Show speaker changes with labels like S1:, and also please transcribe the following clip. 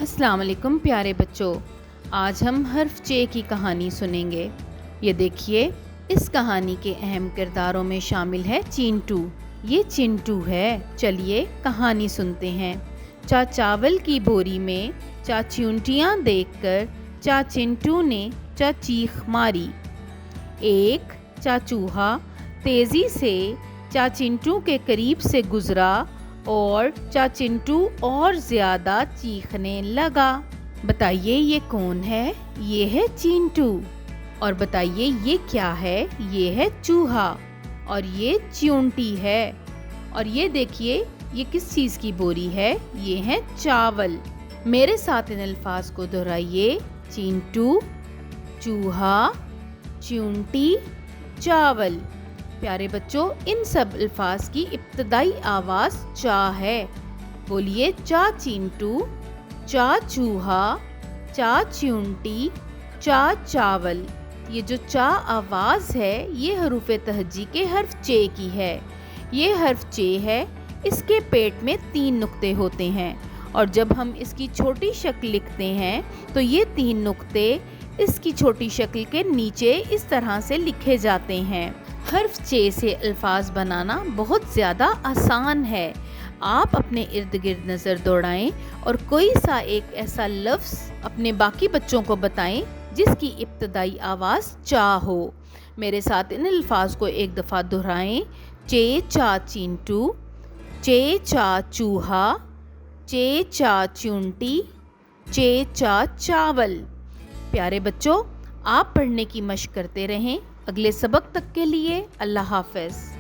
S1: السلام علیکم پیارے بچوں، آج ہم حرف چے کی کہانی سنیں گے۔ یہ دیکھیے، اس کہانی کے اہم کرداروں میں شامل ہے چینٹو۔ یہ چنٹو ہے، چلیے کہانی سنتے ہیں۔ چاول کی بوری میں چونٹیاں دیکھ کر چنٹو نے چیخ ماری۔ ایک چوہا تیزی سے چنٹو کے قریب سے گزرا اور چنٹو اور زیادہ چیخنے لگا۔ بتائیے یہ کون ہے؟ یہ ہے چینٹو۔ اور بتائیے یہ کیا ہے؟ یہ ہے چوہا اور یہ چیونٹی ہے۔ اور یہ دیکھیے، یہ کس چیز کی بوری ہے؟ یہ ہے چاول۔ میرے ساتھ ان الفاظ کو دہرائیے: چینٹو، چوہا، چیونٹی، چاول۔ پیارے بچوں، ان سب الفاظ کی ابتدائی آواز چا ہے۔ بولیے: چا چینٹو، چا چوہا، چا چیونٹی، چا چاول۔ یہ جو چا آواز ہے، یہ حروف تہجی کے حرف چے کی ہے۔ یہ حرف چے ہے، اس کے پیٹ میں 3 نقطے ہوتے ہیں، اور جب ہم اس کی چھوٹی شکل لکھتے ہیں تو یہ 3 نقطے اس کی چھوٹی شکل کے نیچے اس طرح سے لکھے جاتے ہیں۔ حرف چے سے الفاظ بنانا بہت زیادہ آسان ہے۔ آپ اپنے ارد گرد نظر دوڑائیں اور کوئی سا ایک ایسا لفظ اپنے باقی بچوں کو بتائیں جس کی ابتدائی آواز چا ہو۔ میرے ساتھ ان الفاظ کو ایک دفعہ دہرائیں: چے چا چینٹو، چے چا چوہا، چے چا چیونٹی، چے چا چاول۔ پیارے بچوں، آپ پڑھنے کی مشق کرتے رہیں۔ اگلے سبق تک کے لیے اللہ حافظ۔